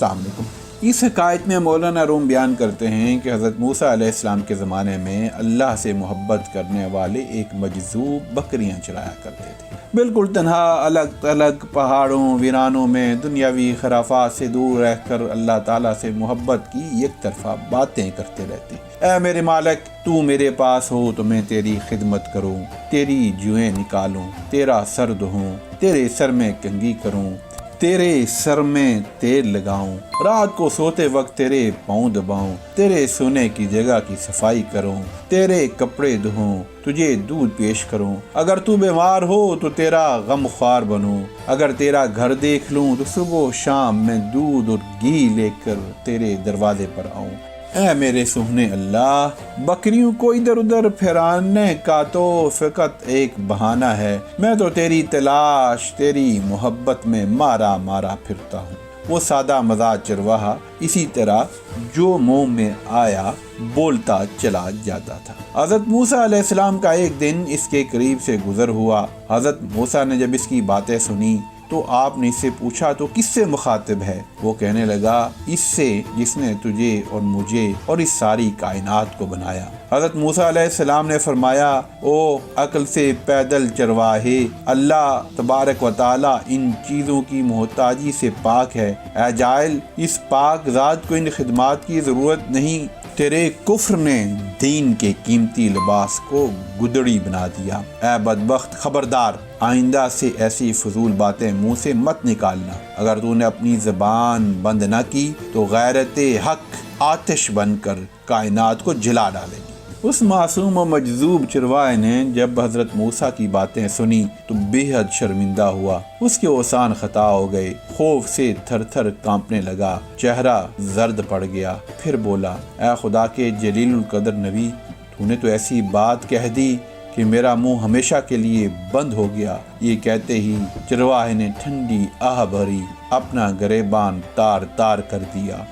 अस्सलाम वालेकुम। इस हकायत में मौलाना रूम बयान करते हैं कि हज़रत मूसा अलैहिस्सलाम के ज़माने में अल्लाह से मोहब्बत करने वाले एक मजज़ूब बकरियां चराया करते थे। बिल्कुल तन्हा अलग अलग पहाड़ों वीरानों में दुनियावी खराफात से दूर रहकर अल्लाह ताला से मोहब्बत की एक तरफा बातें करते रहते। ऐ मेरे मालिक, तू मेरे पास हो तो मैं तेरी खिदमत करूं, तेरी जुएं निकालूं, तेरा सर धोऊं, तेरे सर में कंघी करूं, तेरे सर में तेल लगाऊं, रात को सोते वक्त तेरे पाँव दबाऊं, तेरे सोने की जगह की सफाई करूं, तेरे कपड़े धोऊं, तुझे दूध पेश करूं। अगर तू बीमार हो तो तेरा गमख्वार बनूं, अगर तेरा घर देख लूं तो सुबह शाम मैं दूध और घी लेकर तेरे दरवाजे पर आऊं। ऐ मेरे सुहने अल्लाह, बकरियों को इधर उधर फिराने का तो फ़कत एक बहाना है। मैं तो तेरी तलाश, तेरी मोहब्बत में मारा मारा फिरता हूँ। वो सादा मजाज चरवाहा इसी तरह जो मुंह में आया बोलता चला जाता था। हज़रत मूसा अलैहिस्सलाम का एक दिन इसके करीब से गुजर हुआ। हज़रत मूसा ने जब इसकी बातें सुनी तो आपने इससे पूछा, तो किससे मुखातिब है? वो कहने लगा, इससे जिसने तुझे और मुझे और इस सारी कायनात को बनाया। हज़रत मूसा अलैहिस्सलाम ने फरमाया, ओ अक्ल से पैदल चरवाहे, अल्लाह तबारक व तआला इन चीज़ों की मोहताजी से पाक है। ऐ जाहिल, इस पाक ज़ात को इन खिदमात की ज़रूरत नहीं। तेरे कुफ्र ने दीन के कीमती लिबास को गुदड़ी बना दिया। ऐ बदबख्त, खबरदार, आइंदा से ऐसी फजूल बातें मुंह से मत निकालना। अगर तूने अपनी ज़बान बंद न की तो गैरते हक आतिश बनकर कायनात को जला डालेगी। उस मासूम और मजजूब चरवाहे ने जब हज़रत मूसा की बातें सुनी तो बेहद शर्मिंदा हुआ। उसके ओसान खता हो गए, खौफ से थर थर कांपने लगा, चेहरा जर्द पड़ गया। फिर बोला, ऐ खुदा के जलीलुल कदर नबी, तूने तो ऐसी बात कह दी कि मेरा मुंह हमेशा के लिए बंद हो गया। ये कहते ही चरवाहे ने ठंडी आह भरी, अपना गरेबान तार तार कर दिया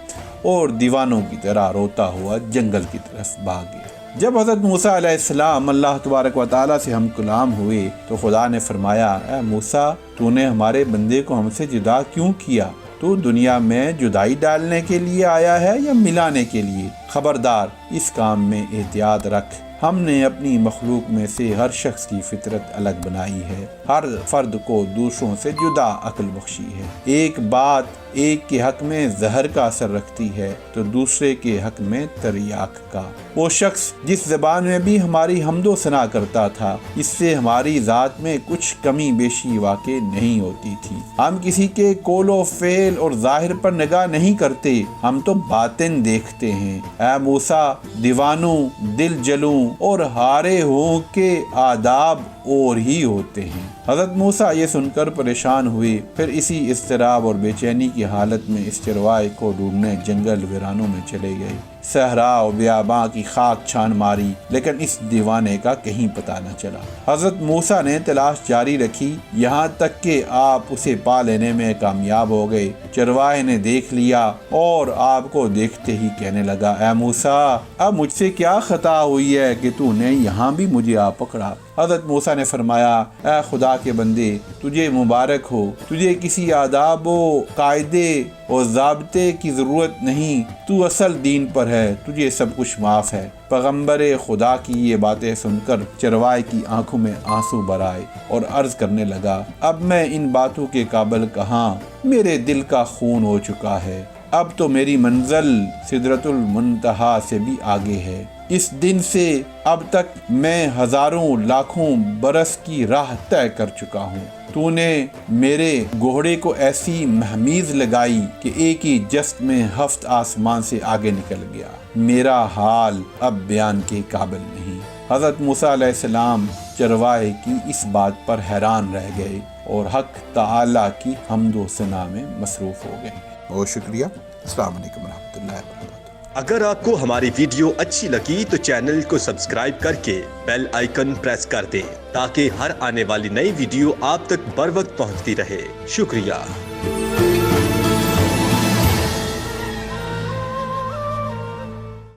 और दीवानों की तरह रोता हुआ जंगल की तरफ भाग गया। जब हज़रत मूसा अलैहिस्सलाम अल्लाह तबारक व तआला से हम कलाम हुए तो खुदा ने फरमाया, ऐ मूसा, तूने हमारे बंदे को हमसे जुदा क्यों किया? तो दुनिया में जुदाई डालने के लिए आया है या मिलाने के लिए? खबरदार, इस काम में एहतियात रख। हमने अपनी मखलूक में से हर शख्स की फितरत अलग बनाई है, हर फर्द को दूसरों से जुदा अक्ल बख्शी है। एक बात एक के हक में जहर का असर रखती है तो दूसरे के हक में तरियाक का। वो शख्स जिस ज़बान में भी हमारी हमदो सना करता था, इससे हमारी ज़ात में कुछ कमी बेशी वाक़ई नहीं होती थी। हम किसी के कोलो फेल और ज़ाहिर पर निगाह नहीं करते, हम तो बातिन देखते हैं। ऐ मूसा, दीवानों, दिल जलूं और हारे हो के आदाब और ही होते हैं। हज़रत मूसा ये सुनकर परेशान हुए। फिर इसी इज़्तिराब और बेचैनी की हालत में इस चरवाहे को ढूंढने जंगल वीरानों में चले गए। सहरा और बियाबां की खाक छान मारी, लेकिन इस दीवाने का कहीं पता न चला। हज़रत मूसा ने तलाश जारी रखी, यहाँ तक कि आप उसे पा लेने में कामयाब हो गए। चरवाहे ने देख लिया और आपको देखते ही कहने लगा, ऐ मूसा, अब मुझसे क्या खता हुई है कि तूने यहाँ भी मुझे आ पकड़ा? हज़रत मूसा ने फरमाया, ऐ खुदा के बंदे, तुझे मुबारक हो, तुझे किसी आदाब व कायदे और ज़ाब्ते की ज़रूरत नहीं, तू असल दीन पर है, तुझे सब कुछ माफ़ है। पैगम्बर खुदा की ये बातें सुनकर चरवाहे की आंखों में आंसू भर आए और अर्ज़ करने लगा, अब मैं इन बातों के काबिल कहाँ, मेरे दिल का खून हो चुका है। अब तो मेरी मंजिल सिदरतुल मुंतहा से भी आगे है। इस दिन से अब तक मैं हजारों लाखों बरस की राह तय कर चुका हूँ। तूने मेरे घोड़े को ऐसी महमीज लगाई कि एक ही जस्त में हफ्त आसमान से आगे निकल गया। मेरा हाल अब बयान के काबिल नहीं। हज़रत मूसा अलैहिस्सलाम चरवाहे की इस बात पर हैरान रह गए और हक ताला की हम्दो सना में मसरूफ़ हो गए। बहुत शुक्रिया। अस्सलाम वालेकुम रहमतुल्लाहि व बरकातहू। अगर आपको हमारी वीडियो अच्छी लगी तो चैनल को सब्सक्राइब करके बेल आइकन प्रेस कर दें ताकि हर आने वाली नई वीडियो आप तक बर वक्त पहुंचती रहे। शुक्रिया।